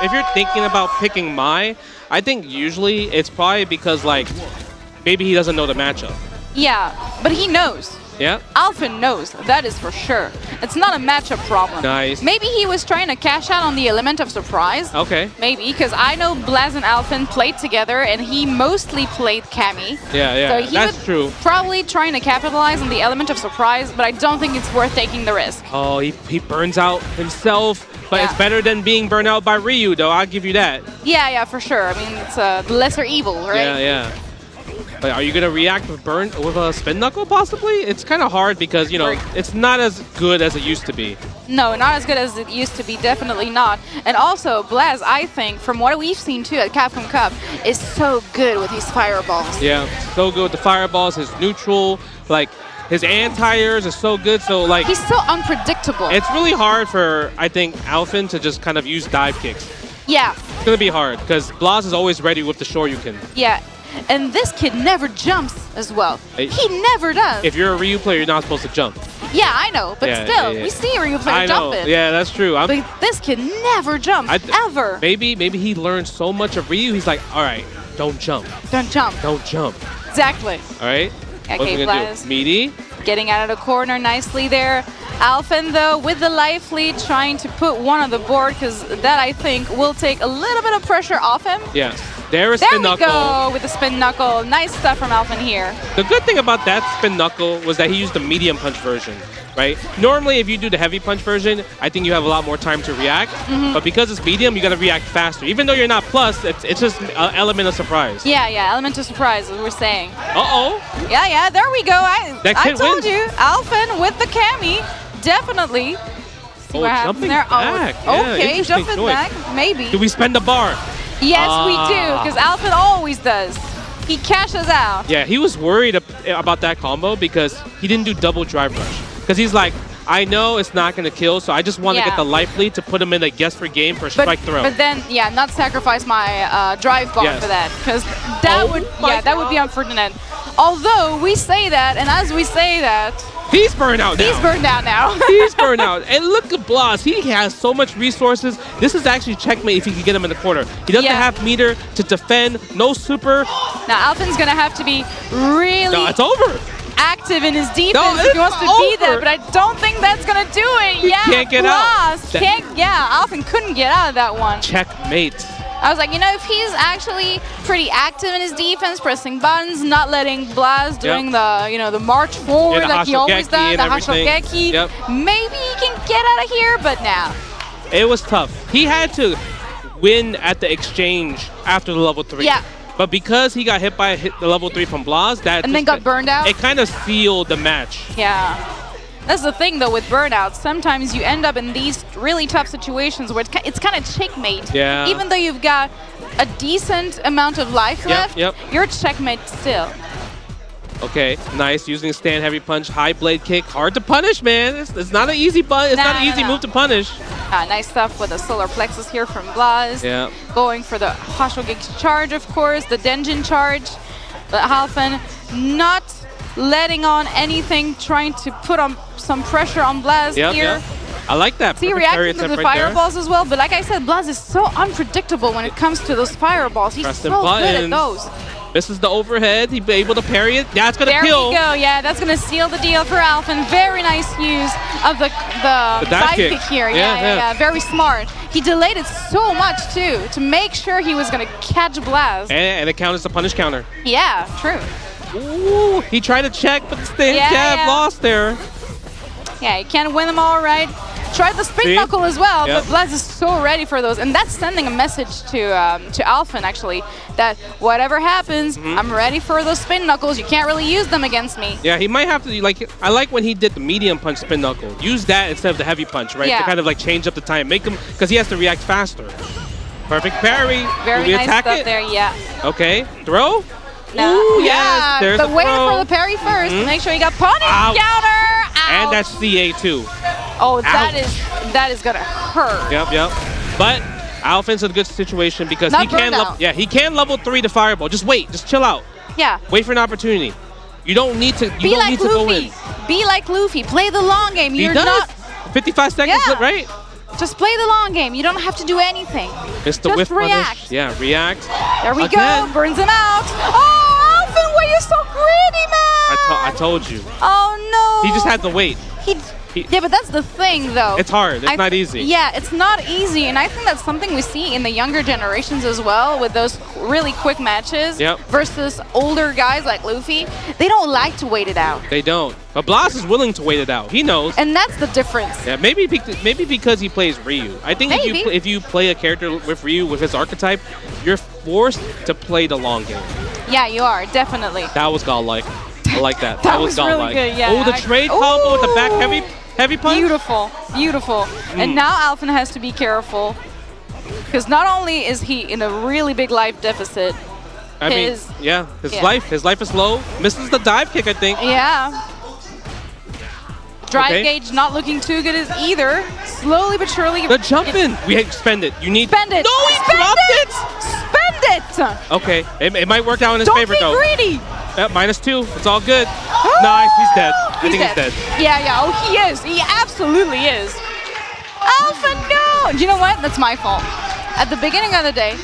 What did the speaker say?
if you're thinking about picking Mai, I think usually it's probably because like maybe he doesn't know the matchup. Yeah, but he knows. Yeah. Alphen knows, that is for sure. It's not a matchup problem. Nice. Maybe he was trying to cash out on the element of surprise. Okay. Maybe, because I know Blaz and Alphen played together and he mostly played Cammy. Yeah, So he that's was true. probably trying to capitalize on the element of surprise, but I don't think it's worth taking the risk. Oh, he burns out himself, but Yeah. it's better than being burned out by Ryu, though. I'll give you that. Yeah, for sure. I mean, it's the lesser evil, right? Yeah. But are you gonna react with a spin knuckle possibly? It's kind of hard because you know it's not as good as it used to be. No, not as good as it used to be, definitely not. And also, Blaz, I think, from what we've seen too at Capcom Cup, is so good with these fireballs. Yeah, so good with the fireballs, his neutral, like his anti-airs is so good. So like he's so unpredictable. it's really hard for I think Alphen to just kind of use dive kicks. Yeah. It's gonna be hard because Blaz is always ready with the Shoryuken. Yeah. And this kid never jumps as well. Hey, he never does. If you're a Ryu player, you're not supposed to jump. Yeah, I know, but still, we see a Ryu player jumping. Yeah, that's true. But this kid never jumps, ever. Maybe he learned so much of Ryu, he's like, all right, don't jump. Don't jump. Don't jump. Exactly. All right? Okay, Blaz. Meaty. Getting out of the corner nicely there. Alphen, though, with the life lead, trying to put one on the board, because that, I think, will take a little bit of pressure off him. Yeah. There we go with the spin knuckle. Nice stuff from Alphen here. The good thing about that spin knuckle was that he used the medium punch version, right? Normally, if you do the heavy punch version, I think you have a lot more time to react. But because it's medium, you got to react faster. Even though you're not plus, it's just an element of surprise. Yeah, element of surprise, as we're saying. Uh-oh. Yeah, there we go. I told you, Alphen with the Cammy, definitely. See what happens there. Back. Okay, jumping back, maybe. Do we spend the bar? Yes, we do, because Alphen always does. He cashes out. Yeah, he was worried about that combo because he didn't do double drive rush. Because he's like, I know it's not going to kill, so I just want to get the life lead to put him in a guess for game for a strike throw. But then, not sacrifice my drive bar for that, because that would be unfortunate. Although we say that, and as we say that, he's burned out now. He's burned out now. He's burned out. And look at Blaz. He has so much resources. This is actually checkmate if he can get him in the corner. He doesn't have meter to defend. No super. Now, Alphen's going to have to be really it's over. active in his defense if he wants to be there, but I don't think that's going to do it. He can't get out. Alphen couldn't get out of that one. Checkmate. I was like, if he's actually pretty active in his defense, pressing buttons, not letting Blaz doing the march forward like he always does, the Hashogeki, maybe he can get out of here, but now. It was tough. He had to win at the exchange after the level 3. Yeah. But because he got hit by the level 3 from Blaz, and then got burned out, it kind of sealed the match. Yeah. That's the thing, though, with burnout. Sometimes you end up in these really tough situations where it's kind of checkmate. Yeah. Even though you've got a decent amount of life left, you're checkmate still. Okay, nice. Using a stand heavy punch, high blade kick. Hard to punish, man. It's not an easy It's not an easy move to punish. Nice stuff with the solar plexus here from Blaz. Yeah. Going for the Hashogeki charge, of course, the Denjin charge. But Alphen not letting on anything, trying to put on some pressure on Blaz here. I like that. See, reacting to the fireballs as well, but like I said, Blaz is so unpredictable when it comes to those fireballs. He's so good at those. This is the overhead. He'll be able to parry it. Yeah, it's going to kill. There we go. Yeah, that's going to seal the deal for Alphen. Very nice use of the dive kick here. Yeah. Very smart. He delayed it so much, too, to make sure he was going to catch Blaz. And it counts as a punish counter. Yeah, true. Ooh, he tried to check, but the stand jab lost there. Yeah, you can't win them all right. Tried the spin knuckle as well, but Blaz is so ready for those. And that's sending a message to Alphen, actually, that whatever happens, I'm ready for those spin knuckles. You can't really use them against me. Yeah, he might have to, I like when he did the medium punch spin knuckle. Use that instead of the heavy punch, right? To kind of change up the time. Make him, because he has to react faster. Perfect parry. Very nice stuff there, Okay, throw. No. Ooh, yes, there's the wait for the parry first. Make sure you got punish counter. And that's CA too. Oh, that is gonna hurt. Yep. But Alphen's in a good situation because he can level 3 the fireball. Just wait, just chill out. Yeah. Wait for an opportunity. You don't need to. You don't need to go in. Be like Luffy. Play the long game. You're not 55 seconds, right? Just play the long game. You don't have to do anything. It's the Just whiff react. punish. Yeah, react. There we Again. go. Burns him out. Oh, Alphen, why are you so greedy, man? I told you. Oh, no. He just had to wait. Yeah, but that's the thing, though. It's hard. It's not easy. Yeah, it's not easy, and I think that's something we see in the younger generations as well, with those really quick matches versus older guys like Luffy. They don't like to wait it out. They don't. But Blaz is willing to wait it out. He knows. And that's the difference. Yeah, maybe because he plays Ryu. I think if you play a character with Ryu with his archetype, you're forced to play the long game. Yeah, you are, definitely. That was godlike. I like that. That was godlike. really good, yeah. Oh, the trade combo with the back heavy punch. Beautiful, beautiful. And now Alphen has to be careful, because not only is he in a really big life deficit, his life is low. Misses the dive kick, I think. Yeah. Drive gauge not looking too good as either. Slowly but surely. The jump in. We spend it. You need. Spend it. No, he dropped it. Spend it. Okay, it might work out in his favor though. Don't be greedy. -2. It's all good. Nice. He's dead. I think he's dead. Yeah. Oh, he is. He absolutely is. Alphen, no. Do you know what? That's my fault. At the beginning of the day,